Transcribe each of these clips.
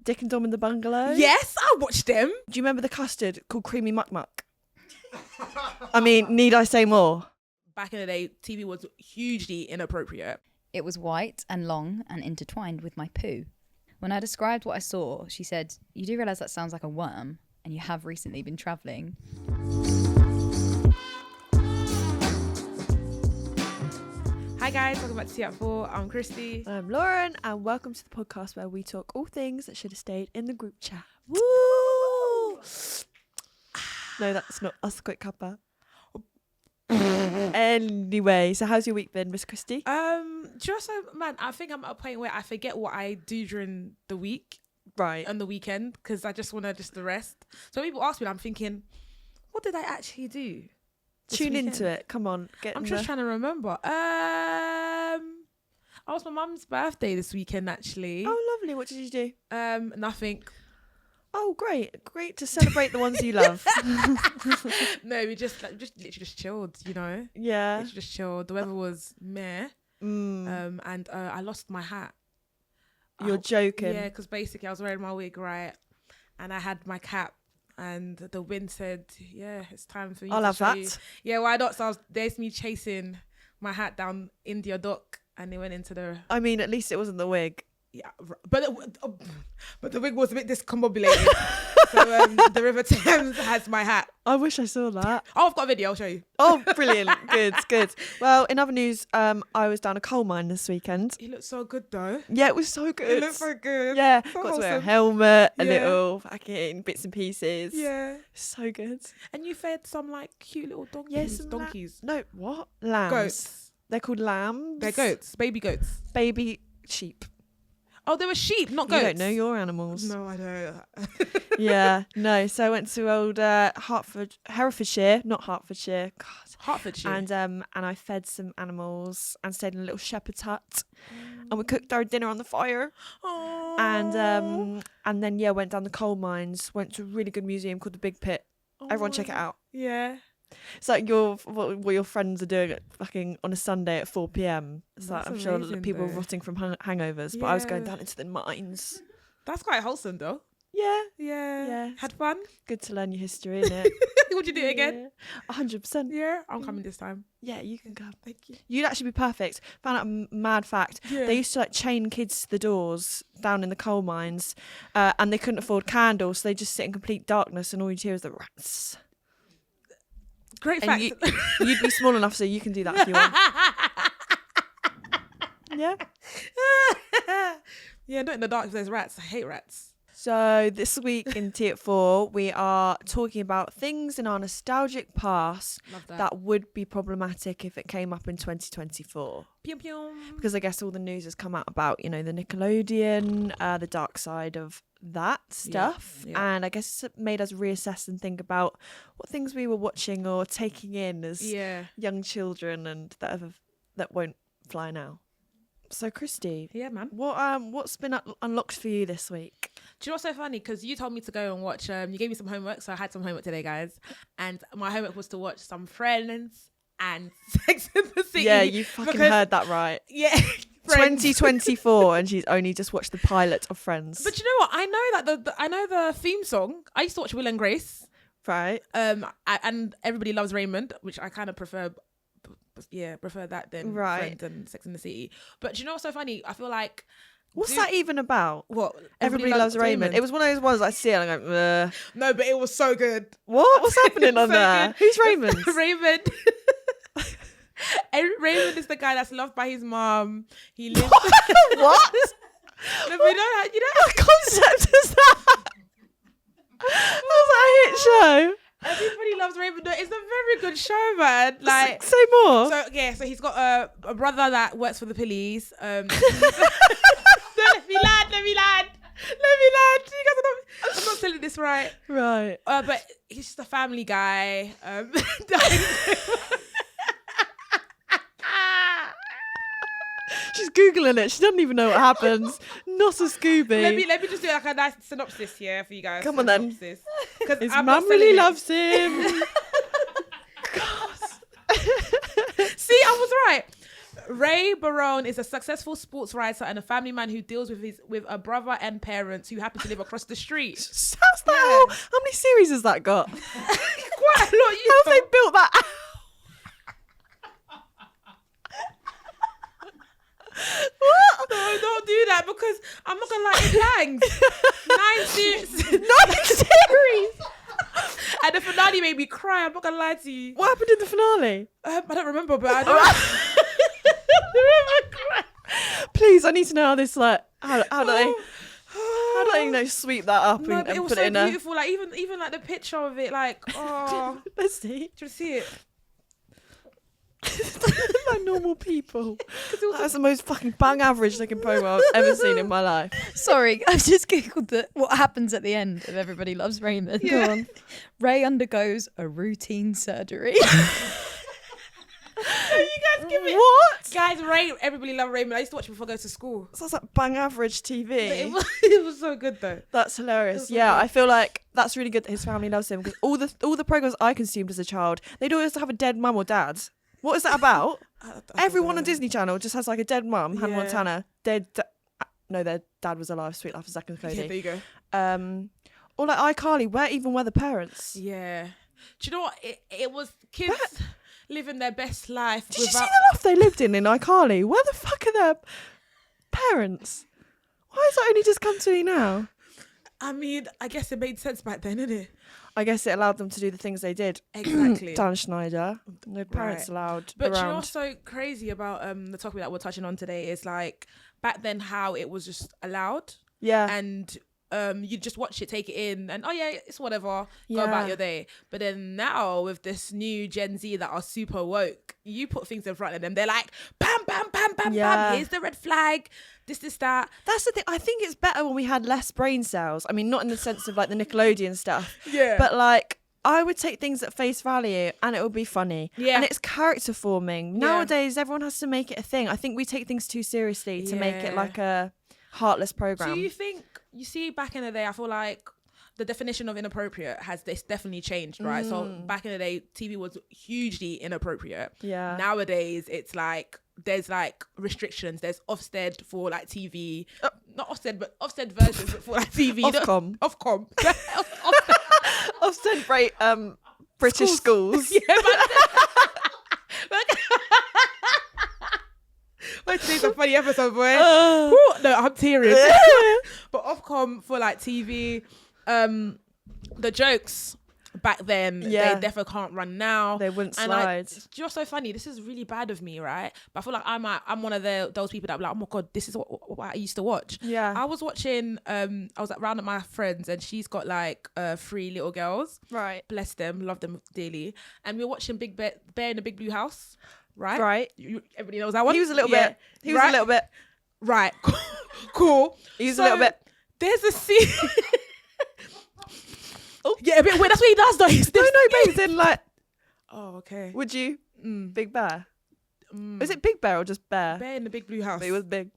Dick and Dom in the Bungalow? Yes, I watched them. Do you remember the custard called Creamy Muck? I mean, need I say more? Back in the day, TV was hugely inappropriate. It was white and long and intertwined with my poo. When I described what I saw, she said, "You do realise that sounds like a worm, and you have recently been travelling." Hi guys, welcome back to Tea at 4. I'm Christie. I'm Lauren, and welcome to the podcast where we talk all things that should have stayed in the group chat. Woo! No, that's not us. Quick cuppa. Anyway, so how's your week been, Miss Christie? Just man, I think I'm at a point where I forget what I do during the week, Right. and the weekend, because I just want to just rest. So when people ask me, I'm thinking, what did I actually do? Tune into it. Come on. I'm just trying to remember. Oh, it was my mum's birthday this weekend, actually. Oh, lovely. What did you do? Nothing. Oh, great. Great to celebrate the ones you love. No, we just literally just chilled, you know. Yeah. Literally just chilled. The weather was meh. And I lost my hat. You're joking. Yeah, because basically I was wearing my wig, right, and I had my cap, and the wind said, "Yeah, it's time for you." I'll to have show that. you." Yeah, why not? So there's me chasing my hat down India Dock, and it went into the. I mean, at least it wasn't the wig. Yeah, but the wig was a bit discombobulated. So the River Thames has my hat. I wish I saw that. Oh, I've got a video. I'll show you. Oh, brilliant. Good. Well, in other news, I was down a coal mine this weekend. He looked so good though. Yeah, it was so good. It looked so good. Yeah, So got to wear a wholesome. helmet, a Yeah. little fucking bits and pieces. Yeah. So good. And you fed some like cute little donkeys. Yes, donkeys. No, what? Lambs. Goats. They're called lambs. They're goats. Baby goats. Baby sheep. Oh, they were sheep, not goats. You don't know your animals. No, I don't. Yeah, no. So I went to old Herefordshire, not Hertfordshire. God. Hertfordshire. And I fed some animals and stayed in a little shepherd's hut, and we cooked our dinner on the fire. Aww. And then went down the coal mines. Went to a really good museum called the Big Pit. Everyone check it out. Yeah. It's like what your friends are doing at fucking on a Sunday at 4 p.m. It's like, That's I'm sure amazing, people are though. rotting from hangovers, but I was going Yeah. down into the mines. That's quite wholesome though. Yeah, Yeah. Had fun? good to learn your history, innit? Would you do it again? 100%. Yeah. I'm coming this time. Yeah, you can come. Thank you. You'd actually be perfect. Found out a mad fact. Yeah. They used to like chain kids to the doors down in the coal mines, and they couldn't afford candles, so they just sit in complete darkness, and all you'd hear is the rats. Great And fact. you'd be small enough so you can do that if you want. Yeah. Yeah, not in the dark if there's rats. I hate rats. So this week in Tea at 4, we are talking about things in our nostalgic past Love that. that would be problematic if it came up in 2024. Pew pew. Because I guess all the news has come out about, the Nickelodeon, the dark side of that stuff. yeah. And I guess it made us reassess and think about what things we were watching or taking in as Yeah. young children and that won't fly now. So Christie, Yeah, man. what's been unlocked for you this week? Do you know what's so funny? Because you told me to go and watch, you gave me some homework, so I had some homework today, guys. And my homework was to watch some Friends and Sex and the City. Yeah, you fucking heard that right. Yeah. Friends. 2024, and she's only just watched the pilot of Friends. But you know what? I know that I know the theme song. I used to watch Will and Grace. Right. And Everybody Loves Raymond, which I kind of prefer. Yeah, prefer that than Right. Friends and Sex and the City. But do you know what's so funny? I feel like What's that even about? What? Everybody Loves Raymond. It was one of those ones I see and I go, No, but it was so good. what? What's happening on So there? good. Who's Raymond? Raymond. Raymond is the guy that's loved by his mom. He lives. What? No, but you know. What concept is that? How's that a hit show? Everybody Loves Raymond. No, it's a very good show, man. Like, Say more. so he's got a brother that works for the police. No, let me land. You guys are not. I'm not telling this right. Right. But he's just a family guy. She's Googling it. She doesn't even know what happens. Not a Scooby. let me just do like a nice synopsis here for you guys. Come on then. Because His mum really loves him. See, I was right. Ray Barone is a successful sports writer and a family man who deals with a brother and parents who happen to live across the street. How's that? Yeah. How many series has that got? Quite a lot. How have they built that out? What? No, don't do that because I'm not gonna lie, it bangs. 9 series. 9 series. And the finale made me cry. I'm not gonna lie to you. What happened in the finale? I don't remember, but I don't remember crying. Please, I need to know how this how do they sweep that up No, and, but it was put so it in a... beautiful. Like even like the picture of it, like Let's see. do you see it? Like normal people. That's the most fucking bang average looking promo I've ever seen in my life. Sorry, I've just googled what happens at the end of Everybody Loves Raymond. Yeah. Go on. Ray undergoes a routine surgery. You guys give it. What? Guys, Everybody Love Raymond. I used to watch it before I go to school. Sounds like bang average TV. It was so good though. That's hilarious. so Yeah, good. I feel like that's really good that his family loves him because all the programs I consumed as a child, they'd always have a dead mum or dad. What is that about? I don't Everyone know. on Disney Channel just has like a dead mum, Hannah Yeah. Montana. No, their dad was alive. Sweet Life of Zack and Yeah, there Cody. you go. Or like iCarly. Where were the parents? Yeah. Do you know what? It was kids living their best life. Did you see the life they lived in iCarly? Where the fuck are their parents? Why has that only just come to me now? I mean, I guess it made sense back then, didn't it? I guess it allowed them to do the things they did. Exactly. Dan Schneider. No parents Right. allowed But you know around. what's so crazy about the topic that we're touching on today is like back then how it was just allowed Yeah. and you just watch it, take it in, and oh yeah, it's whatever, go Yeah. about your day. But then now with this new Gen Z that are super woke, you put things in front of them, they're like, bam, bam, bam, bam, Yeah. bam. Here's the red flag. This, that. That's the thing. I think it's better when we had less brain cells. I mean, not in the sense of like the Nickelodeon stuff. Yeah. But like, I would take things at face value and it would be funny. Yeah. And it's character forming. Yeah. Nowadays, everyone has to make it a thing. I think we take things too seriously to make it Yeah. like a heartless program. Do you think, you see, back in the day, I feel like the definition of inappropriate has this definitely changed, right? So back in the day, TV was hugely inappropriate. Yeah. Nowadays, it's like there's like restrictions. There's Ofsted for like TV, not Ofsted, but Ofsted versions for like TV. Ofcom. Ofcom. Often great British schools. Yeah, but today's a funny episode, boy. Woo, no, I'm tearing. But Ofcom for like TV, the jokes back then, Yeah. they definitely can't run now. They wouldn't And slide. you're so funny. This is really bad of me, right? But I feel like I'm one of those people that be like, oh my god, this is what I used to watch. Yeah. I was watching. I was around at my friends, and she's got like 3 little girls. Right. Bless them, love them dearly. And we were watching Big Bear in the Big Blue House. Right. Right. Everybody knows that one. He was a little Yeah. bit. He was a little bit. Right. Cool. He was So, a little bit. There's a scene. Oh, yeah, a bit weird. That's what he does, though. He's No, babe. Then like, Oh, okay. would you? Big Bear. Mm. Is it Big Bear or just Bear? Bear in the Big Blue House? But he was big.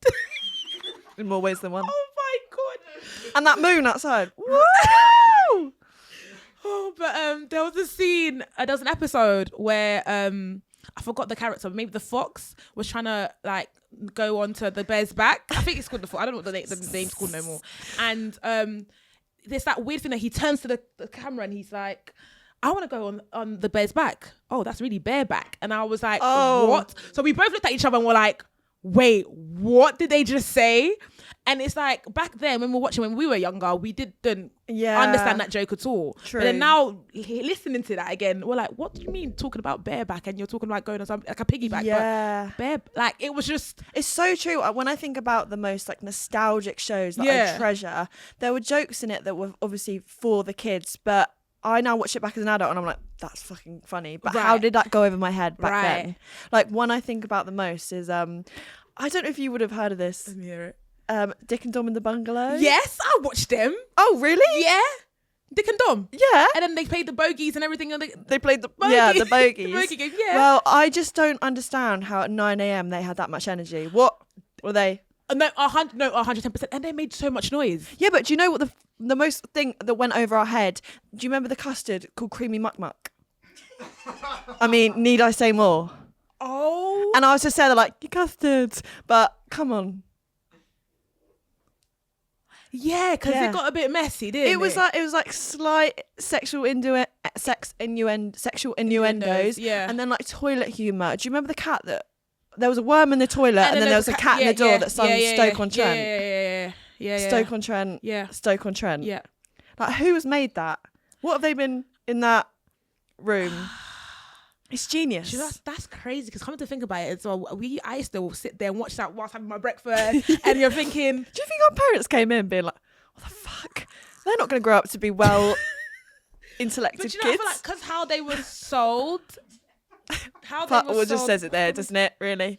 In more ways than one. Oh my god. And that moon outside. Woo! Oh, but there was a scene. There was an episode where I forgot the character. Maybe the fox was trying to like go onto the bear's back. I think it's called the fox. I don't know what the name's called no more. And there's that weird thing that he turns to the camera and he's like, I want to go on the bear's back. Oh, that's really bareback. And I was like, what? So we both looked at each other and were like, wait, what did they just say? And it's like back then when we were younger, we didn't understand that joke at all. True. But then now listening to that again, we're like, what do you mean talking about bareback and you're talking about going on something like a piggyback? Yeah. But like it was just It's so true. When I think about the most like nostalgic shows that Yeah. I treasure, there were jokes in it that were obviously for the kids, but I now watch it back as an adult and I'm like, that's fucking funny. But how Right. did that go over my head back Right. then? Like one I think about the most is I don't know if you would have heard of this. Let me hear it. Dick and Dom in the Bungalow. Yes, I watched them. Oh really? Yeah. Dick and Dom. Yeah. And then they played the bogeys and everything. And They played the Bogey. the bogeys. The bogey game, yeah. Well, I just don't understand how at 9 a.m. they had that much energy. What were they? No, 110%. And they made so much noise. Yeah, but do you know what the most thing that went over our head? Do you remember the custard called creamy muck muck? I mean, need I say more? Oh. And I was just saying, like, you custard. But come on. Yeah, because Yeah. it got a bit messy, didn't it? It was like slight sexual sexual innuendos. Yeah. And then like toilet humour. Do you remember the cat that there was a worm in the toilet and then there was a cat in the door that sung Stoke-on-Trent? Yeah. Stoke-on-Trent. Yeah. Stoke-on-Trent. Yeah. Like, who has made that? What have they been in that room? It's genius. That's crazy, because coming to think about it, so I used to sit there and watch that whilst having my breakfast, and you're thinking, do you think our parents came in being like, what the fuck? They're not going to grow up to be well intellective but you know, kids. I feel like because how they were sold, Just says it there, doesn't it? Really.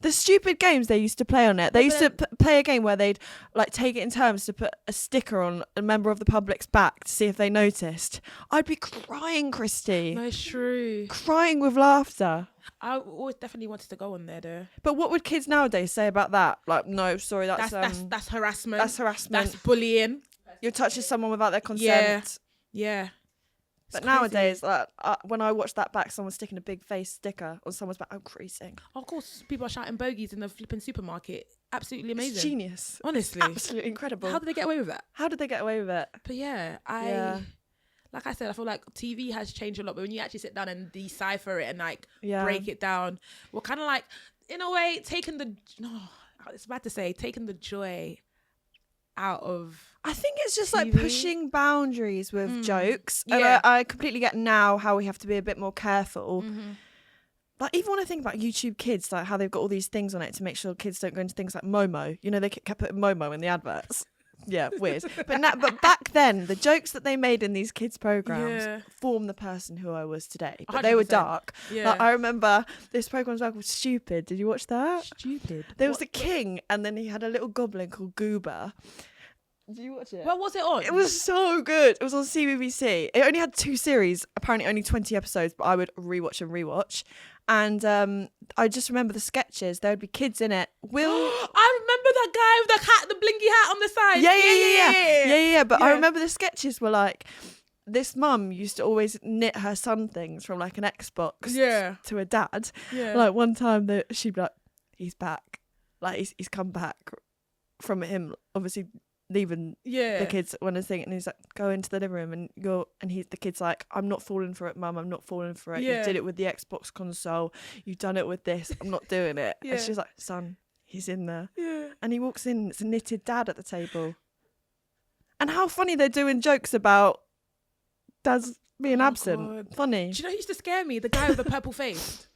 The stupid games they used to play on it. They used to play a game where they'd like take it in turns to put a sticker on a member of the public's back to see if they noticed. I'd be crying, Christie. No, it's true. Crying with laughter. I always definitely wanted to go on there though. But what would kids nowadays say about that? Like, no, sorry, that's harassment. That's harassment. That's bullying. You're touching someone without their consent. Yeah. But nowadays, like, when I watch that back, someone's sticking a big face sticker on someone's back. I'm creasing. Of course, people are shouting bogeys in the flipping supermarket. Absolutely amazing. It's genius. Honestly. Absolutely incredible. How did they get away with that? How did they get away with it? But yeah, like I said, I feel like TV has changed a lot. But when you actually sit down and decipher it and like break it down, we're kind of like, in a way, taking the joy out of. I think it's just like TV. pushing boundaries with jokes. Yeah. And I completely get now how we have to be a bit more careful. Mm-hmm. Like, even when I think about YouTube Kids, like how they've got all these things on it to make sure kids don't go into things like Momo. You know, they kept putting Momo in the adverts. Yeah, weird. But back then, the jokes that they made in these kids' programs formed the person who I was today. But they were 100%. dark. Yeah. Like, I remember this program was called Stupid. Did you watch that? Stupid. There was a king, and then he had a little goblin called Goober. Did you watch it? What was it on? It was so good. It was on CBBC. It only had 2 series, apparently only 20 episodes, but I would rewatch. And I just remember the sketches. There would be kids in it. I remember that guy with the hat, the blinky hat on the side. Yeah. But I remember the sketches were like, this mum used to always knit her son things from like an Xbox to a dad. Yeah. Like one time she'd be like, he's back. Like he's come back from him, obviously leaving the kids when I thing, and he's like, go into the living room and the kid's like, I'm not falling for it, mum, I'm not falling for it. You did it with the Xbox console, you've done it with this, I'm not doing it. And she's like, son, he's in there. And he walks in, it's a knitted dad at the table. And how funny they're doing jokes about dad's being absent. God. Funny. Do you know who used to scare me? The guy with the purple face.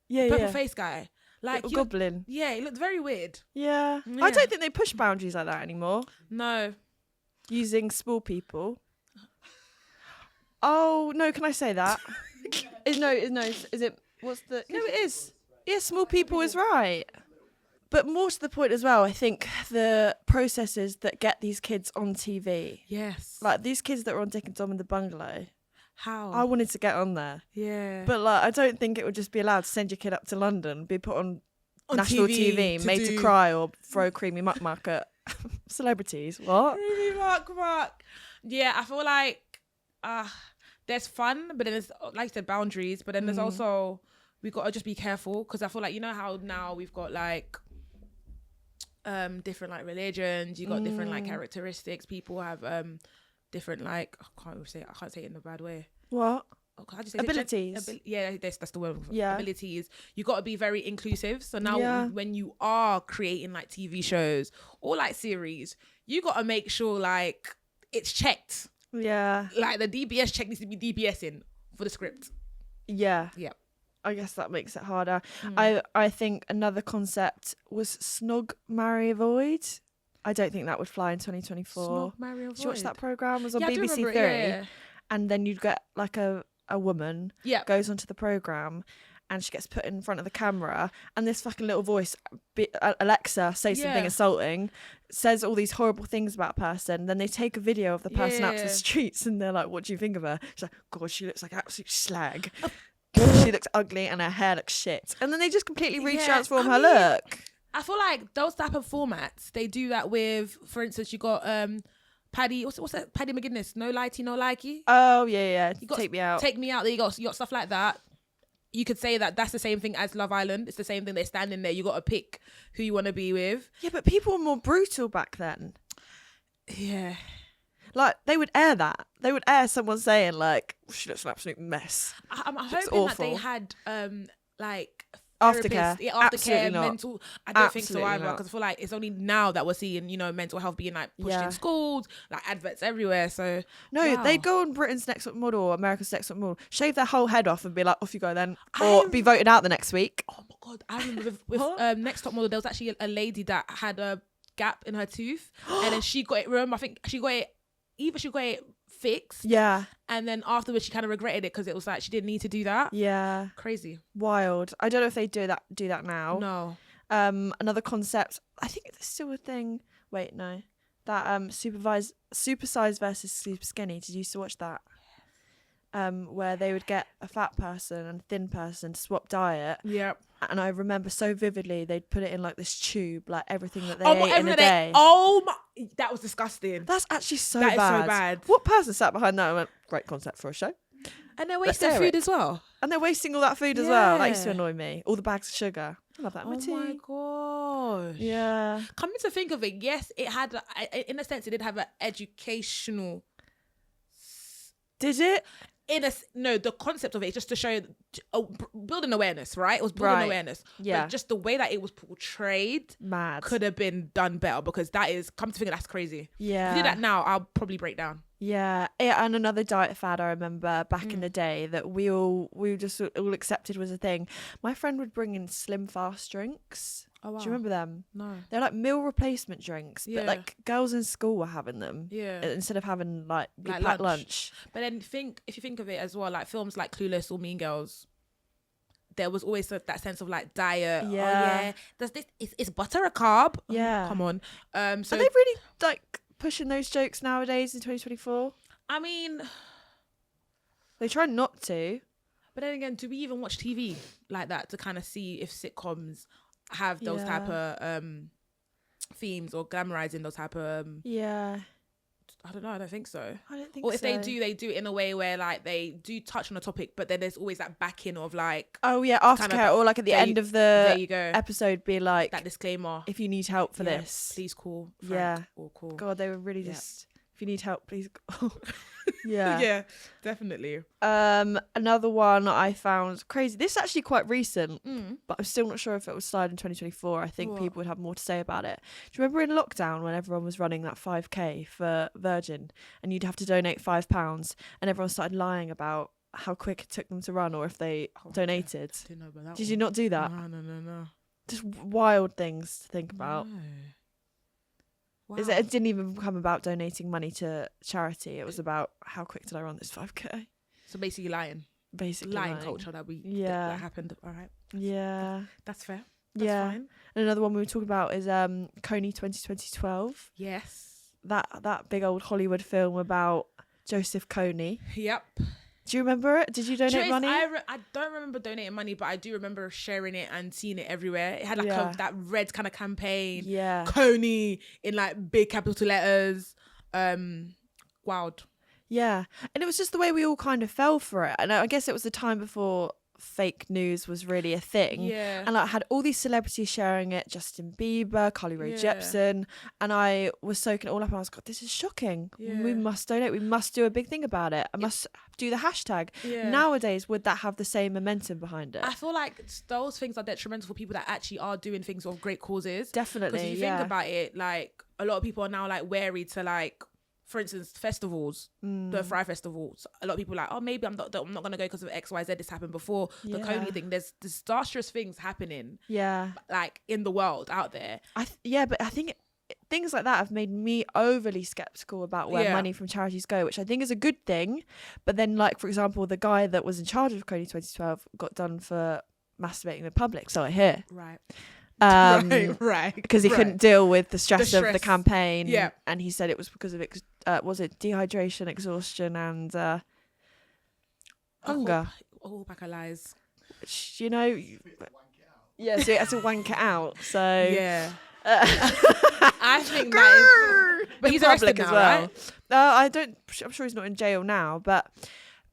Purple face guy. Like Little goblin. Yeah, he looked very weird. Yeah. I don't think they push boundaries like that anymore. No. Using small people. Oh, no, can I say that? Is it, what's the, no, it is. Yeah, small people is right. But more to the point as well, I think the processes that get these kids on TV. Yes. Like these kids that were on Dick and Dom in the Bungalow. How? I wanted to get on there. Yeah. But like, I don't think it would just be allowed to send your kid up to London, be put on national TV made to cry or throw creamy muck at celebrities. What? Creamy muck. Yeah, I feel like there's fun, but then there's, like you said, boundaries. But then there's also, we got to just be careful, because I feel like, you know how now we've got like different like religions, you got different like characteristics. People have different like, I can't say it in a bad way. What? How do you say abilities? That's the word. Yeah. Abilities. You got to be very inclusive. So now when you are creating like TV shows or like series, you got to make sure like it's checked. Yeah. Like the DBS check needs to be DBSing for the script. Yeah. Yeah. I guess that makes it harder. I think another concept was Snog, Marry, Avoid. I don't think that would fly in 2024. Snog, Marry, Avoid. Did you watch that programme? It was on I do BBC remember Three. it, yeah. And then you'd get like a woman goes onto the programme and she gets put in front of the camera and this fucking little voice, Alexa, say something insulting, says all these horrible things about a person. Then they take a video of the person out to the streets and they're like, what do you think of her? She's like, God, she looks like absolute slag. She looks ugly and her hair looks shit. And then they just completely retransform her look. I feel like those type of formats, they do that with, for instance, you got Paddy, what's that? Paddy McGuinness, no lighty, no likey. Oh yeah. You got Take Me Out. Take Me Out. There you go. So you got stuff like that. you could say that that's the same thing as Love Island. It's the same thing. They're standing there. You got to pick who you want to be with. Yeah, but people were more brutal back then. Yeah. Like, they would air that. They would air someone saying, like, she looks an absolute mess. I'm hoping awful. that they had, like... Aftercare. Yeah, Absolutely aftercare, not. mental. I don't think so Absolutely either, not. because I feel like it's only now that we're seeing, you know, mental health being like pushed in schools, like adverts everywhere. So no, they go on Britain's Next Top Model or America's Next Top Model, shave their whole head off and be like, off you go then, or be voted out the next week. Oh my god, I remember with Next Top Model, there was actually a lady that had a gap in her tooth, and then she got it. Remember, I think she got it fixed. Yeah. And then afterwards, she kind of regretted it because it was like she didn't need to do that. Yeah. Crazy. Wild. I don't know if they do that now. No. Another concept. I think it's still a thing. Wait, no. That supersize versus super skinny. Did you used to watch that? Where they would get a fat person and a thin person to swap diet. Yep. And I remember so vividly, they'd put it in like this tube, like everything that they ate in a day. Oh my, that was disgusting. That's actually so That bad. is so bad. What person sat behind that and went, great concept for a show? And they're wasting food as well. And they're wasting all that food as well. That used to annoy me. All the bags of sugar. I love that in my tea. Oh my gosh. Yeah. Coming to think of it, yes, it had, in a sense, it did have an educational. Did it? The concept of it is just to show building awareness, right? It was building awareness. Yeah. But just the way that it was portrayed could have been done better, because that is, come to think of it, that's crazy. Yeah. If you do that now, I'll probably break down. Yeah. And another diet fad I remember back in the day that we just all accepted was a thing. My friend would bring in slim fast drinks. Oh, wow. Do you remember them? No. They're like meal replacement drinks, but like girls in school were having them. Yeah. Instead of having like lunch. But then if you think of it as well, like films like Clueless or Mean Girls, there was always that sense of like diet. Yeah. Oh yeah. Does this is butter a carb? Yeah. Oh, come on. So are they really like pushing those jokes nowadays in 2024? I mean, they try not to. But then again, do we even watch TV like that to kind of see if sitcoms have those type of themes or glamorizing those type of I don't know, I don't think so. I don't think so. Or if they do it in a way where like they do touch on a topic, but then there's always that backing of like, oh yeah, aftercare, or like at the end of the there you go, episode be like that disclaimer, if you need help for this, please call Frank or call. God, they were really just, if you need help, please call. Yeah, definitely. Another one I found crazy. This is actually quite recent, but I'm still not sure if it was started in 2024. I think people would have more to say about it. Do you remember in lockdown when everyone was running that 5k for Virgin and you'd have to donate £5 and everyone started lying about how quick it took them to run or if they donated? I didn't know about that. Did you not do that? No. Just wild things to think about. No. Wow. It didn't even become about donating money to charity. It was about how quick did I run this 5k. So basically lying. Lying culture that that happened. All right. Yeah. That's fair. That's fine. And another one we were talking about is Coney 2012. Yes. That big old Hollywood film about Joseph Coney. Yep. Do you remember it? Did you donate money? I don't remember donating money, but I do remember sharing it and seeing it everywhere. It had like that red kind of campaign. Yeah. Coney in like big capital letters. Wild. Yeah. And it was just the way we all kind of fell for it. And I guess it was the time before fake news was really a thing. Yeah. And I had all these celebrities sharing it, Justin Bieber, Carly Rae Jepsen, and I was soaking it all up and I was like, this is shocking. Yeah. We must donate. We must do a big thing about it. I must do the hashtag. Yeah. Nowadays, would that have the same momentum behind it? I feel like those things are detrimental for people that actually are doing things of great causes. Definitely. Because if you think about it, like a lot of people are now like wary to like, for instance, festivals, the Fry festivals. A lot of people are like, oh, maybe I'm not going to go because of X, Y, Z. This happened before the Coney thing. There's disastrous things happening. Yeah. Like in the world out there. But I think things like that have made me overly skeptical about where money from charities go, which I think is a good thing. But then, like, for example, the guy that was in charge of Coney 2012 got done for masturbating in public. So I hear. Right. Right. Because he couldn't deal with the stress of the campaign. Yeah. And he said it was because of was it dehydration, exhaustion, and hunger? A whole pack of lies. Which, you know. Yeah, so he had to wank it out. So yeah. I think that is, but he's arrested now, as well. Right? I'm sure he's not in jail now, but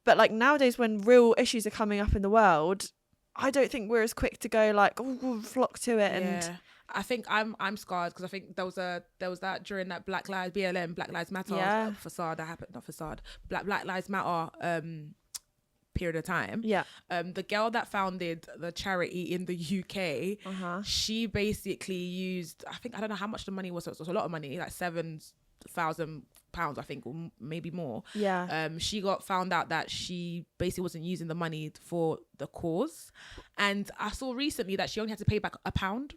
like nowadays when real issues are coming up in the world, I don't think we're as quick to go like, oh, we'll flock to it. And I think I'm scarred because I think there was that during that Black Lives Matter facade that happened, not facade, Black Lives Matter period of time. The girl that founded the charity in the UK, she basically used, I don't know how much the money was. It was a lot of money, like £7,000, I think, or maybe more. She got found out that she basically wasn't using the money for the cause, and I saw recently that she only had to pay back £1.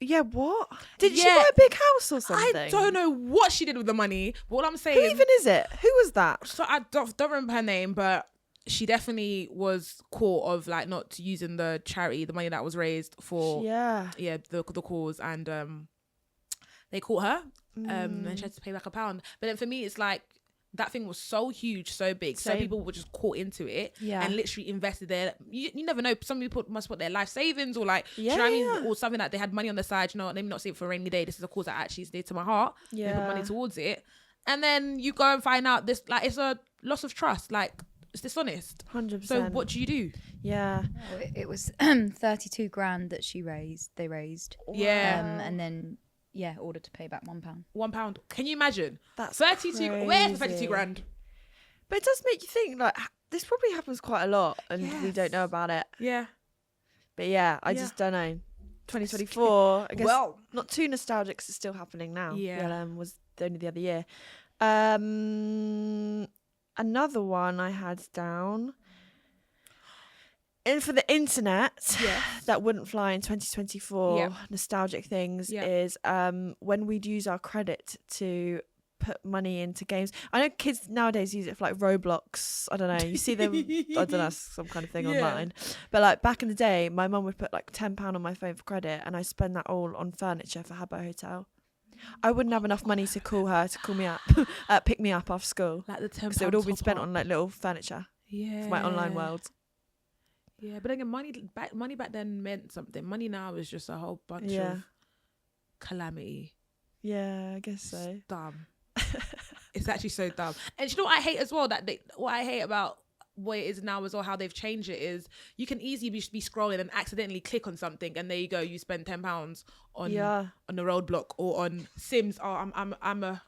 Yeah, what? Did she buy a big house or something? I don't know what she did with the money. But what I'm saying, who even is it? Who was that? So I don't remember her name, but she definitely was caught of like not using the charity, the money that was raised for the cause, and they caught her, and she had to pay back £1. But then for me, it's like that thing was so huge, so big, so people were just caught into it and literally invested there. You never know. Some people must put their life savings or like, do you know what I mean? Or something like they had money on the side. You know what? Let me not say it for a rainy day. This is a cause that actually is dear to my heart. They put money towards it, and then you go and find out this, like, it's a loss of trust. Like, it's dishonest. 100%. So what do you do? Yeah. Oh, it was 32 grand that they raised. Yeah. And then ordered to pay back £1. £1. Can you imagine? That's 32. crazy. Where's the 32 grand? But it does make you think, like, this probably happens quite a lot and we don't know about it. Yeah. But I just don't know. 2024, I guess, not too nostalgic because it's still happening now. Was only the other year. Another one I had down. And for the internet, that wouldn't fly in 2024, nostalgic things, is when we'd use our credit to put money into games. I know kids nowadays use it for like Roblox. I don't know. You see them, I don't know, some kind of thing online. But like back in the day, my mum would put like £10 on my phone for credit, and I spend that all on furniture for Habbo Hotel. I wouldn't have enough money to call her to call me up, pick me up after school. Like the £10. Because it would all be spent on like little furniture. Yeah. For my online world. Yeah, but again, money back then meant something. Money now is just a whole bunch of calamity. Yeah, I guess so. It's dumb. It's actually so dumb. And you know what I hate as well? What I hate about what it is now as well, how they've changed it, is you can easily be scrolling and accidentally click on something, and there you go, you spend £10 on a roadblock or on Sims. Oh, I'm a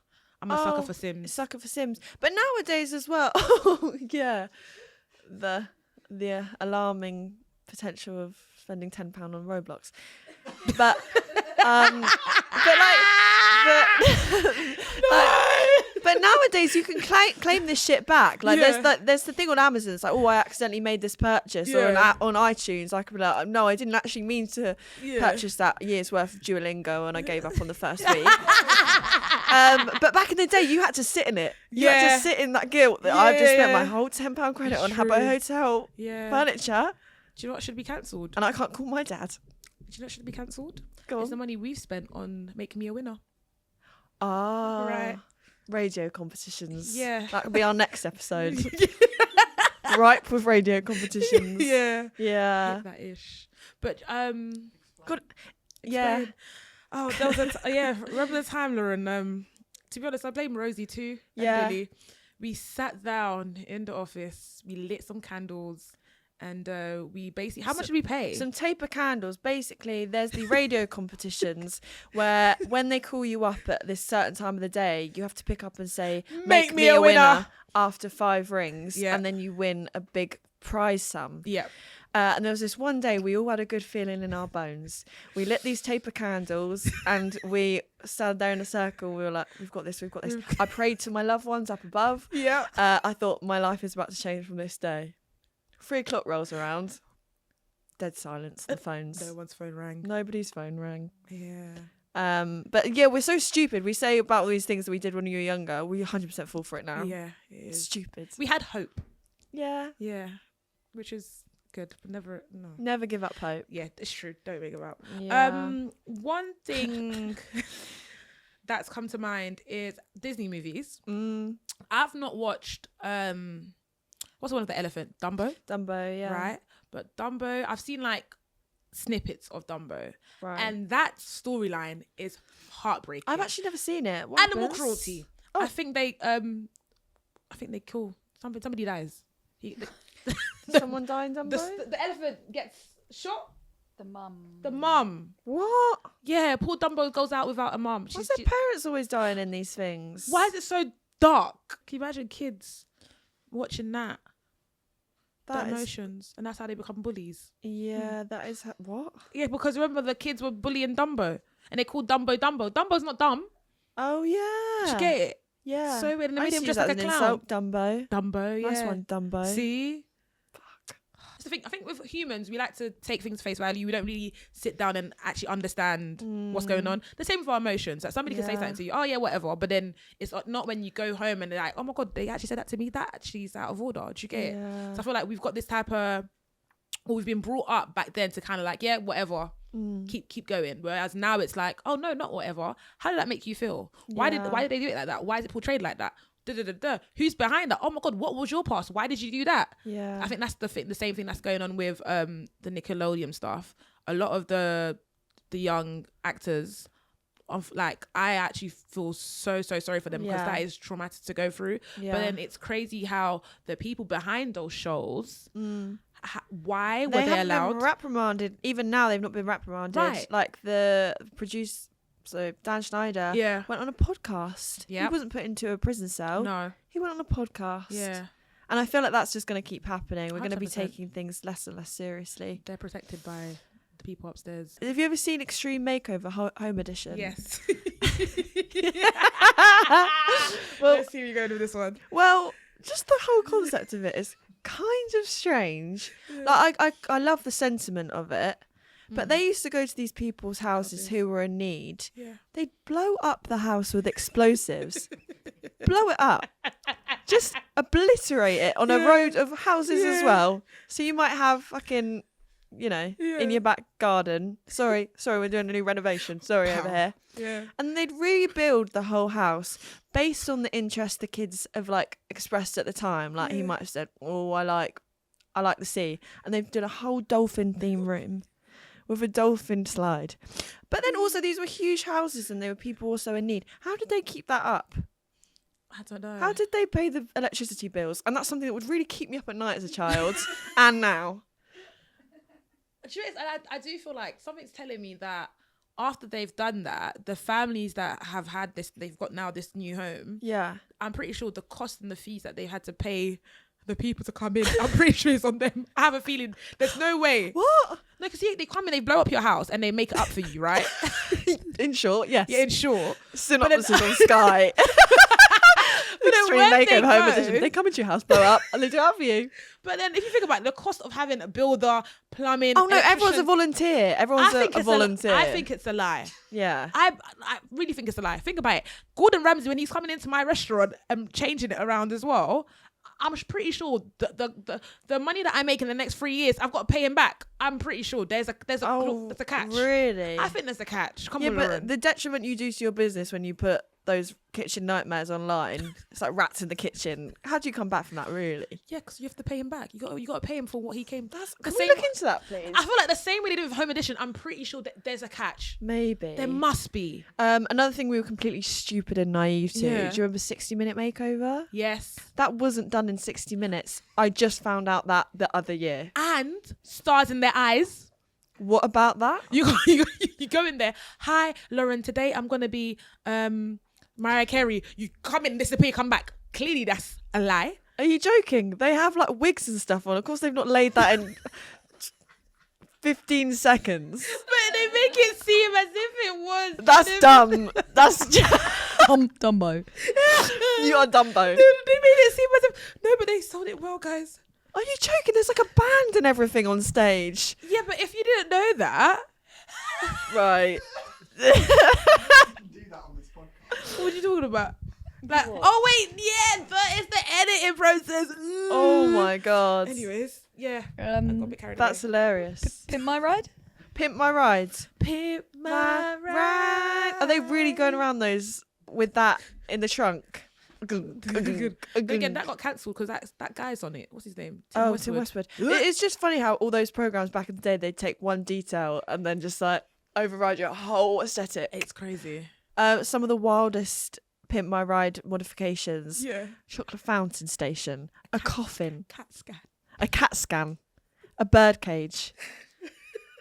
sucker for Sims. Sucker for Sims. But nowadays as well, the alarming potential of spending £10 on Roblox. But but nowadays you can claim this shit back. Like there's the thing on Amazon. It's like, oh, I accidentally made this purchase, or on iTunes I could be like, no, I didn't actually mean to purchase that year's worth of Duolingo, and I gave up on the first week. But back in the day, you had to sit in it. You had to sit in that guilt that I've just spent my whole £10 credit on Habbo Hotel furniture. Do you know what should be cancelled? And I can't call my dad. Do you know what should be cancelled? Go on. It's the money we've spent on Make Me a Winner. Ah, right. Radio competitions. Yeah, that could be our next episode. Ripe with radio competitions. Yeah. That ish. But God, yeah. Oh, there was remember the time, Lauren? To be honest, I blame Rosie too. Yeah. Really. We sat down in the office. We lit some candles. And we basically, how much did we pay? Some taper candles. Basically, there's the radio competitions where when they call you up at this certain time of the day, you have to pick up and say, make me a winner after 5 rings. Yeah. And then you win a big prize sum. Yeah. And there was this one day we all had a good feeling in our bones. We lit these taper candles and we stood there in a circle. We were like, we've got this, we've got this. I prayed to my loved ones up above. Yeah. I thought my life is about to change from this day. 3 o'clock rolls around. Dead silence. The phones. No one's phone rang. Nobody's phone rang. Yeah. But yeah, we're so stupid. We say about all these things that we did when we were younger. We 100% fall for it now. Yeah, it is. Stupid. We had hope. Yeah. Yeah. Which is good, but never give up hope. Yeah, it's true. Don't give up. Yeah. One thing that's come to mind is Disney movies. I've not watched what's the one with the elephant? Dumbo, yeah. Right? But Dumbo, I've seen like snippets of Dumbo. Right. And that storyline is heartbreaking. I've actually never seen it. What Animal happens? cruelty. Oh. I think they kill somebody dies. Someone die in Dumbo? The elephant gets shot The mum. the mum. What? Yeah, poor Dumbo goes out without a mum. Why's their parents always dying in these things? Why is it so dark? Can you imagine kids watching that? That is, emotions, and that's how they become bullies. yeah, that is what? Yeah, because remember the kids were bullying Dumbo, and they called Dumbo Dumbo. Dumbo's not dumb. Oh yeah. Did you get it? Yeah. So weird. And they I made used him to just use like that a as an clown. insult, Dumbo. Dumbo, yeah. Nice one, Dumbo. See? That's the thing. I think with humans, we like to take things face value. We don't really sit down and actually understand what's going on. The same with our emotions. Like somebody can say something to you, oh yeah, whatever. But then it's not when you go home and they're like, oh my God, they actually said that to me. That actually is out of order. Do you get it? So I feel like we've got this type of, or we've been brought up back then to kind of like, yeah, whatever. Keep going. Whereas now it's like, oh no, not whatever. How did that make you feel? Why did they do it like that? Why is it portrayed like that? Who's behind that? Oh my God, what was your past? Why did you do that? Yeah, I think that's the same thing that's going on with the Nickelodeon stuff. A lot of the young actors of like, I actually feel so sorry for them because that is traumatic to go through. But then it's crazy how the people behind those shows, why were they allowed? Haven't been reprimanded. Even now, they've not been reprimanded. Right. Like the producer. So Dan Schneider went on a podcast. He wasn't put into a prison cell. No. He went on a podcast. Yeah. And I feel like that's just going to keep happening. We're going to be 100%. taking things less and less seriously. They're protected by the people upstairs. Have you ever seen Extreme Makeover Home Edition? Yes. Well, let's see where you're going with this one. Well, just the whole concept of it is kind of strange. Like I love the sentiment of it. But they used to go to these people's houses who were in need. Yeah. They'd blow up the house with explosives. Blow it up. Just obliterate it on a road of houses as well. So you might have fucking, in your back garden. Sorry, we're doing a new renovation. Sorry, over here. Yeah. And they'd rebuild the whole house based on the interest the kids have like expressed at the time. Like he might have said, oh, I like the sea. And they've done a whole dolphin theme room with a dolphin slide. But then also these were huge houses and there were people also in need. How did they keep that up? I don't know. How did they pay the electricity bills? And that's something that would really keep me up at night as a child and now. I do feel like something's telling me that after they've done that, the families that have had this, they've got now this new home. Yeah. I'm pretty sure the cost and the fees that they had to pay the people to come in, I'm pretty sure it's on them. I have a feeling there's no way. What? No, because they come in, they blow up your house and they make it up for you, right? In short, yes. Yeah, in short. Synopsis on Sky. Extreme Makeover Home Edition. They come into your house, blow up, and they do it for you. But then if you think about it, the cost of having a builder, plumbing... Oh no, everyone's a volunteer. Everyone's a volunteer. I think it's a lie. Yeah. I really think it's a lie. Think about it. Gordon Ramsay, when he's coming into my restaurant and changing it around as well, I'm pretty sure the money that I make in the next 3 years, I've got to pay him back. I'm pretty sure there's a catch. Really? I think there's a catch. Come on, but Lauren. the detriment you do to your business when you put those kitchen nightmares online, it's like rats in the kitchen. How do you come back from that, really? Yeah, because you have to pay him back. You got to pay him for what he came. Can we look into that, please? I feel like the same way they do with Home Edition, I'm pretty sure that there's a catch. Maybe. There must be. Another thing we were completely stupid and naive to. Yeah. Do you remember 60 Minute Makeover? Yes. That wasn't done in 60 minutes. I just found out that the other year. And stars in their eyes. What about that? You go in there. Hi, Lauren. Today I'm gonna be Mariah Carey. You come in, disappear, come back. Clearly, that's a lie. Are you joking? They have like wigs and stuff on. Of course, they've not laid that in 15 seconds. But they make it seem as if it was. That's dumb. That's Dumbo. You are Dumbo. They made it seem as if but they sold it well, guys. Are you joking? There's like a band and everything on stage. Yeah, but if you didn't know that, right? What are you talking about? Like, oh wait, yeah, but it's the editing process. Oh my god. Anyways, yeah, I got a bit carried away. That's hilarious. Pimp My Ride? Pimp My Ride. Pimp My Ride. Are they really going around those with that in the trunk? Again, that got cancelled because that guy's on it. What's his name? Tim Westwood. It's just funny how all those programs back in the day, they'd take one detail and then just like override your whole aesthetic. It's crazy. Some of the wildest Pimp My Ride modifications. Yeah. Chocolate fountain station. A coffin. Cat scan. A cat scan. A bird cage.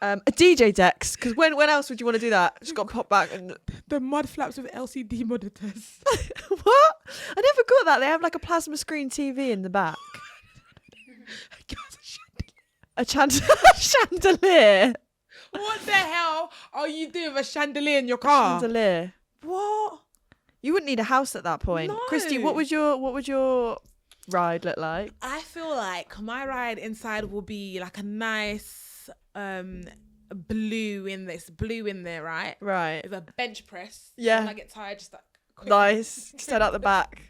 A DJ decks, because when else would you want to do that? Just got to pop back and the mud flaps with LCD monitors. What? I never got that. They have like a plasma screen TV in the back. A chandelier. What the hell are you doing with a chandelier in your car? Chandelier. What? You wouldn't need a house at that point. No. Christie, what would your ride look like? I feel like my ride inside will be like a nice blue in there, right? Right. With a bench press. Yeah. When I get tired, just like quick. Nice. Just head out the back.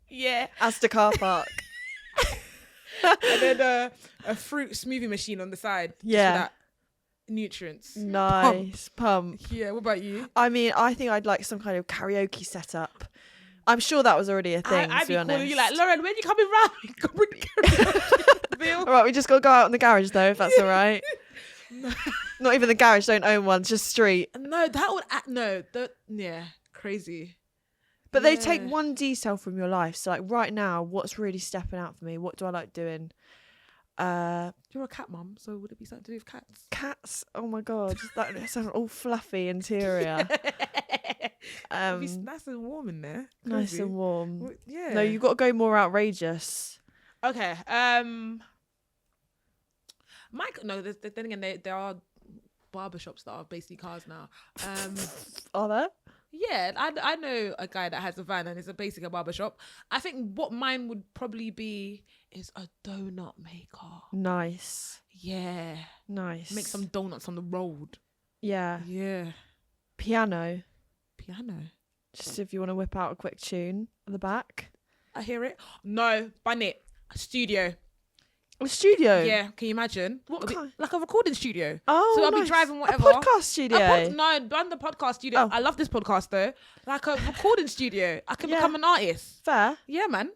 Yeah. Asda car park. And then a fruit smoothie machine on the side. Yeah. Just for that nutrients. Nice. Pump. Yeah, what about you? I mean, I think I'd like some kind of karaoke setup. I'm sure that was already a thing. I'd to be be honest. calling you like, Lauren, when you coming round? Come bring the karaoke bill. All right, we just got to go out in the garage though, if that's all right. No. Not even the garage, don't own one, just street. No, that would crazy. But they take one detail from your life. So like right now, what's really stepping out for me? What do I like doing? You're a cat mum, so would it be something to do with cats? Cats. Oh my god, that sounds all fluffy interior. It's nice and warm in there. Nice Cozy. and warm. Well, yeah. No, you've got to go more outrageous. Okay. Mike. No, then again, there are barbershops that are basically cars now. Are there? Yeah, I know a guy that has a van and it's basically a barbershop. I think what mine would probably be is a donut maker. Nice. Yeah. Nice. Make some donuts on the road. Yeah. Yeah. Piano. Just if you want to whip out a quick tune at the back. I hear it. No, bun it. Studio. A studio? Yeah, can you imagine? What kind? Like a recording studio. Oh, so I'll nice. be driving whatever. A podcast studio? Run the podcast studio. Oh. I love this podcast though. Like a recording studio. I can become an artist. Fair. Yeah, man.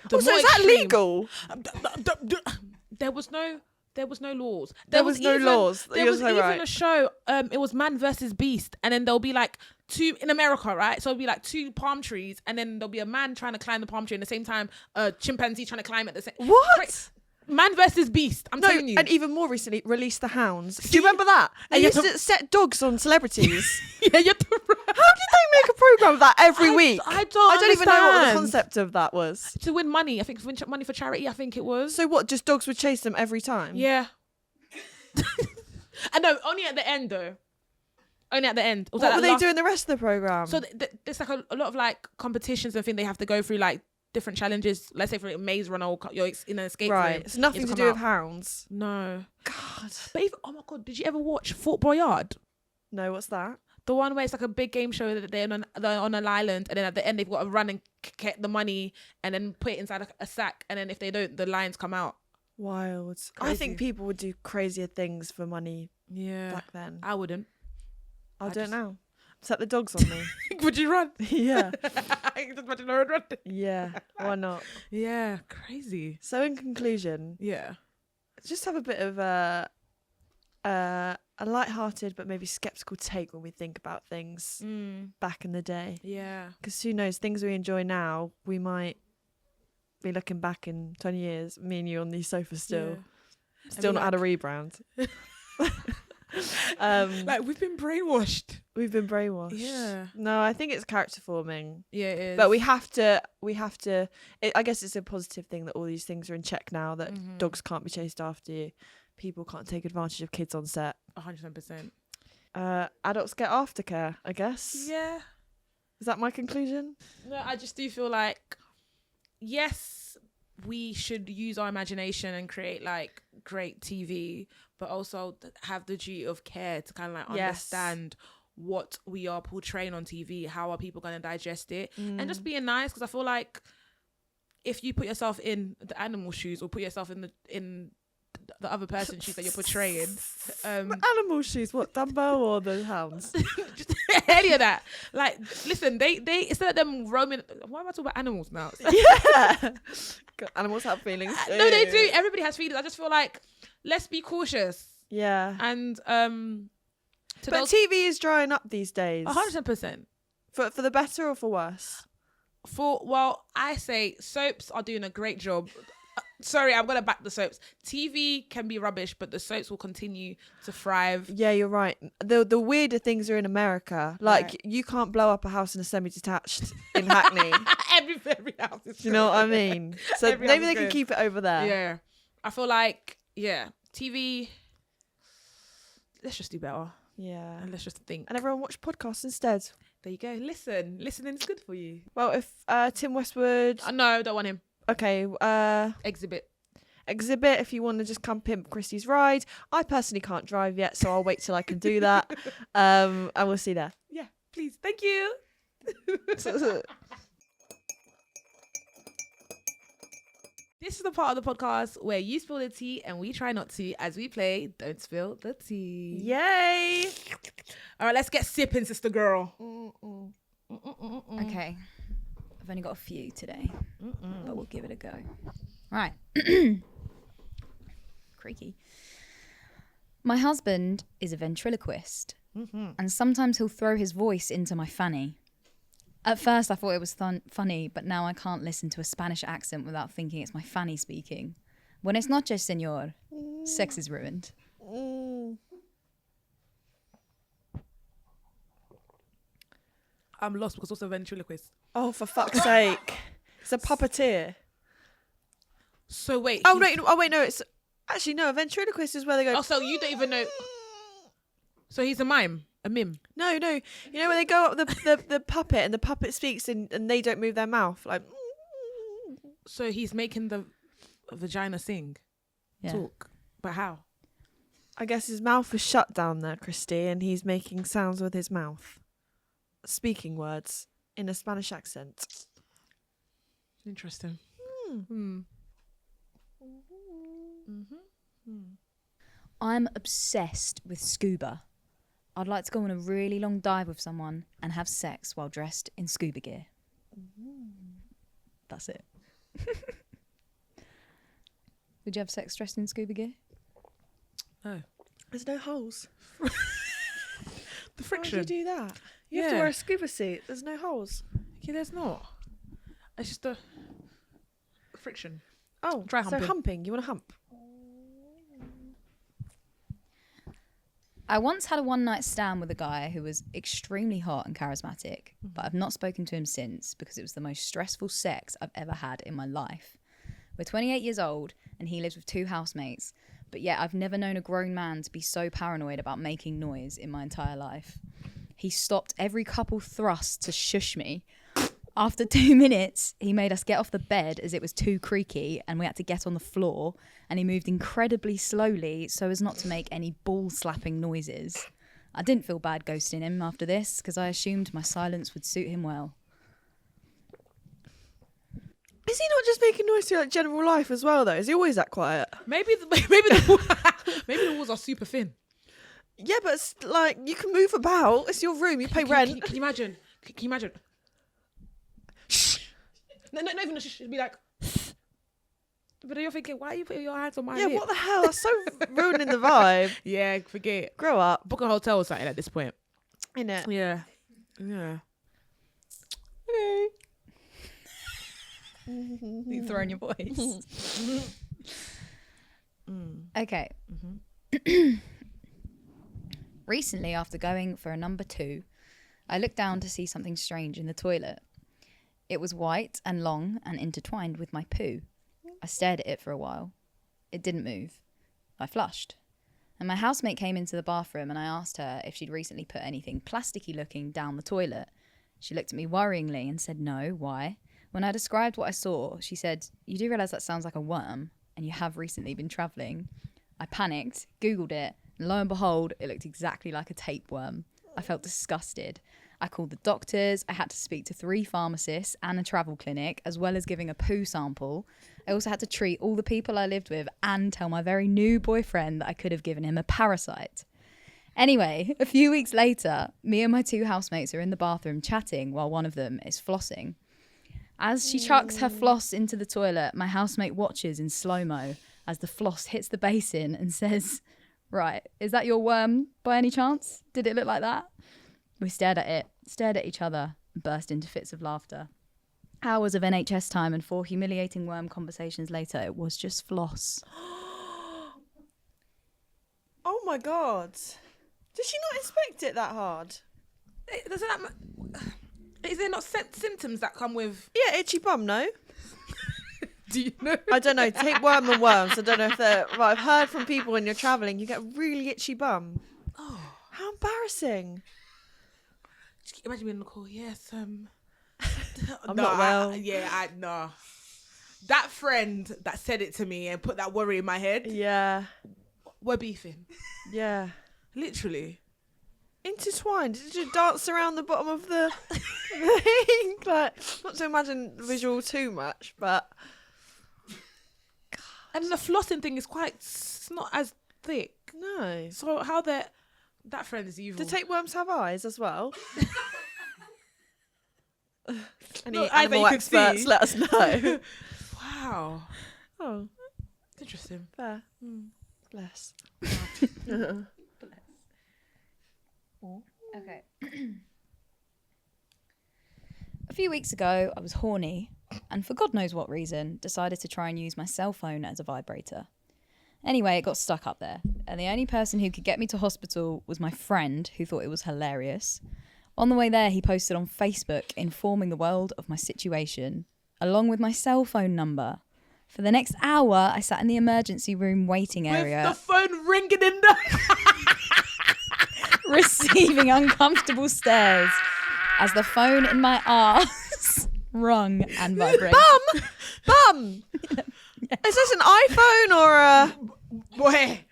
So is that legal? There was no laws. There was no laws. There was even a show. It was Man versus Beast, and then there'll be like two in America, right? So it'll be like two palm trees, and then there'll be a man trying to climb the palm tree, and at the same time, a chimpanzee trying to climb at the same. What? Man versus Beast. I'm telling you. And even more recently, Release the Hounds. Do you remember that? They used to set dogs on celebrities. Yeah, you have to. How did they make a program of that every week? I don't even know what the understand. concept of that was. To win money, I think money for charity. I think it was. So what? Just dogs would chase them every time? Yeah. I know. Only at the end, though. Only at the end. What were they doing the rest of the program? So there's like a lot of like competitions and things they have to go through, like different challenges. Let's say for a maze runner, or you're in an escape room. Right. It's nothing to do with hounds. No. God. But even, oh my God, did you ever watch Fort Boyard? No, what's that? The one where it's like a big game show that they're on an island, and then at the end they've got to run and get the money and then put it inside a sack, and then if they don't, the lions come out. Wild. Crazy. I think people would do crazier things for money back then. I wouldn't. I'll do it now. Set the dogs on me. Would you run? Yeah. I can just imagine Lauren running. Yeah. Why not? Yeah, crazy. So in conclusion, just have a bit of a light-hearted but maybe skeptical take when we think about things back in the day. Yeah. Because who knows, things we enjoy now, we might be looking back in 20 years, me and you on these sofas still not had a rebrand. Like we've been brainwashed. Yeah. No, I think it's character forming. Yeah, it is. But we have to I guess it's a positive thing that all these things are in check now, that dogs can't be chased after you. People can't take advantage of kids on set. 100%. Adults get aftercare, I guess. Yeah. Is that my conclusion? No, I just do feel like, yes, we should use our imagination and create like great TV, but also have the duty of care to kind of like understand what we are portraying on TV. How are people going to digest it? And just being nice, because I feel like if you put yourself in the animal shoes or put yourself in the other person's shoes that you're portraying. Animal shoes, what, Dumbo or the hounds? Just any of that. Like, listen, they instead of them roaming, why am I talking about animals now? Yeah. God, animals have feelings too. No, they do. Everybody has feelings. I just feel like, let's be cautious. Yeah. And but TV is drying up these days. 100%. For the better or for worse? Well, I say soaps are doing a great job. Sorry, I'm gonna back the soaps. TV can be rubbish, but the soaps will continue to thrive. Yeah, you're right. The weirder things are in America. Like you can't blow up a house in a semi-detached in Hackney. every house is Do you know what I mean? So Every maybe house they is can good. keep it over there. Yeah, I feel like TV. Let's just do better. Yeah. And let's just think. And everyone watch podcasts instead. There you go. Listening's good for you. Well, if Tim Westwood, No, don't want him. okay, Exhibit. if you want to just come pimp Christie's ride. I personally can't drive yet, so I'll wait till I can do that. And we'll see there. Yeah, please. Thank you. This is the part of the podcast where you spill the tea and we try not to as we play Don't Spill the Tea. Yay! All right, let's get sipping, sister girl. Okay. I've only got a few today, but we'll give it a go. Right. Creaky. My husband is a ventriloquist, and sometimes he'll throw his voice into my fanny. At first, I thought it was funny, but now I can't listen to a Spanish accent without thinking it's my fanny speaking. Buenas noches, señor. Sex is ruined. I'm lost because also a ventriloquist. Oh, for fuck's sake! It's a puppeteer. So wait. Oh wait, no. It's actually no. A ventriloquist is where they go. Oh, so you don't even know. So he's a mime, a mime. No. You know when they go up the puppet and the puppet speaks and they don't move their mouth like. So he's making the vagina sing, talk, but how? I guess his mouth was shut down there, Christie, and he's making sounds with his mouth, speaking words in a Spanish accent. Interesting. I'm obsessed with scuba. I'd like to go on a really long dive with someone and have sex while dressed in scuba gear. That's it. Would you have sex dressed in scuba gear? No. There's no holes. The friction. Why would you do that? You have to wear a scuba suit. There's no holes. Yeah, there's not. It's just the friction. Oh, Try so humping. You want to hump? I once had a one-night stand with a guy who was extremely hot and charismatic, but I've not spoken to him since because it was the most stressful sex I've ever had in my life. We're 28 years old and he lives with 2 housemates, but yet I've never known a grown man to be so paranoid about making noise in my entire life. He stopped every couple thrust to shush me. After 2 minutes, he made us get off the bed as it was too creaky and we had to get on the floor, and he moved incredibly slowly so as not to make any ball-slapping noises. I didn't feel bad ghosting him after this because I assumed my silence would suit him well. Is he not just making noise through like general life as well though? Is he always that quiet? Maybe the walls are super thin. Yeah, but it's like you can move about. It's your room. You pay rent. Can you imagine? Can you imagine? Shh. No, not even a shh. It'd be like. But you're thinking, why are you putting your hands on my hip? Yeah, what the hell? That's so ruining the vibe. Yeah, forget. Grow up. Book a hotel or something at this point. Innit? Yeah. Okay. You throwing your voice. Okay. Recently, after going for a number 2, I looked down to see something strange in the toilet. It was white and long and intertwined with my poo. I stared at it for a while. It didn't move. I flushed. And my housemate came into the bathroom and I asked her if she'd recently put anything plasticky looking down the toilet. She looked at me worryingly and said no, why? When I described what I saw, she said, "You do realise that sounds like a worm, and you have recently been travelling." I panicked, Googled it, and lo and behold, it looked exactly like a tapeworm. I felt disgusted. I called the doctors, I had to speak to 3 pharmacists and a travel clinic, as well as giving a poo sample. I also had to treat all the people I lived with and tell my very new boyfriend that I could have given him a parasite. Anyway, a few weeks later, me and my 2 housemates are in the bathroom chatting while one of them is flossing. As she chucks her floss into the toilet, my housemate watches in slow-mo as the floss hits the basin and says, "Right, is that your worm by any chance? Did it look like that?" We stared at it, stared at each other, and burst into fits of laughter. Hours of NHS time and 4 humiliating worm conversations later, it was just floss. Oh my God. Did she not inspect it that hard? Is there not symptoms that come with... Yeah, itchy bum, no? Do you know? I don't know. Tapeworm and worms. I don't know if they're... Right, I've heard from people when you're travelling, you get a really itchy bum. Oh. How embarrassing. Just imagine being on the call. Yes, I'm not well. No. That friend that said it to me and put that worry in my head. Yeah. We're beefing. Yeah. Literally. Intertwined. Did you dance around the bottom of the thing? Like, not to imagine the visual too much, but... God. And the flossing thing is it's not as thick. No. So how that friend is evil. Do tapeworms have eyes as well? Any Not eyes that animal you can experts, see. let us know. Wow. Oh, Interesting. fair. Bless. Okay. A few weeks ago, I was horny and for God knows what reason, decided to try and use my cell phone as a vibrator. Anyway, it got stuck up there, and the only person who could get me to hospital was my friend, who thought it was hilarious. On the way there, he posted on Facebook informing the world of my situation, along with my cell phone number. For the next hour, I sat in the emergency room waiting area. With the phone ringing in the... receiving uncomfortable stares as the phone in my arse rung and vibrated. Bum! Is this an iPhone or a... Boy.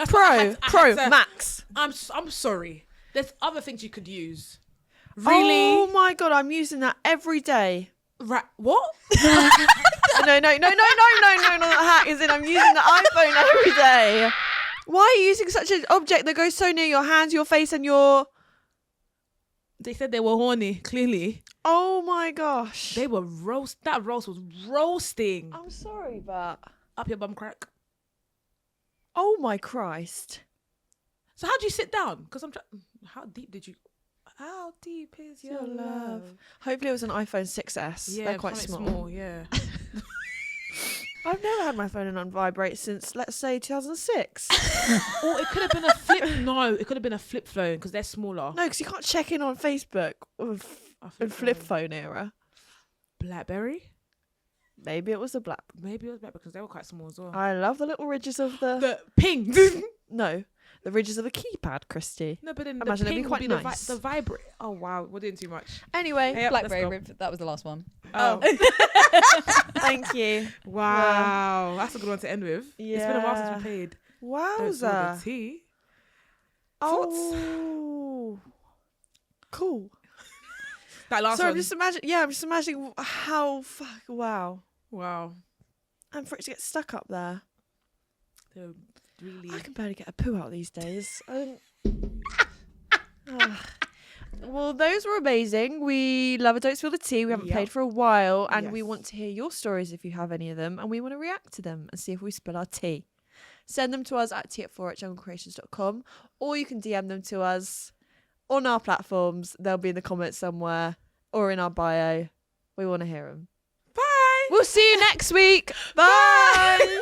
Pro, Max? I'm sorry. There's other things you could use. Really? Oh my God, I'm using that every day. Right? What? No, not that hack. As in, I'm using the iPhone every day. Why are you using such an object that goes so near your hands, your face, and your... They said they were horny, clearly. Oh my gosh. They were that roast was roasting. I'm sorry, but... Up your bum crack. Oh my Christ. So how do you sit down? Because how deep is your love? Hopefully it was an iPhone 6S. Yeah, they're quite small. Yeah. I've never had my phone on vibrate since, let's say, 2006. Or it could have been a flip. No, it could have been a flip phone because they're smaller. No, because you can't check in on Facebook with a flip phone era. BlackBerry? Maybe it was a black. Maybe it was BlackBerry because they were quite small as well. I love the little ridges of The ping. No, the ridges of the keypad, Christie. No, but then Imagine the it'd be ping quite would be nice. the vibrate. Oh wow, we're doing too much. Anyway, Yep, BlackBerry, let's go. that was the last one. Oh. Thank you. Wow, that's a good one to end with. Yeah. It's been a while since we played. Don't spill Wowza. the tea. Oh, cool. That last So one. I'm just imagining how Wow. and for it to get stuck up there. They're really. I can barely get a poo out these days. Well, those were amazing. We love it. Don't spill the tea. We haven't played for a while, and we want to hear your stories if you have any of them, and we want to react to them and see if we spill our tea. Send them to us at tea@4@junglecreations.com, or you can DM them to us on our platforms. They'll be in the comments somewhere or in our bio. We want to hear them. Bye. We'll see you next week. Bye.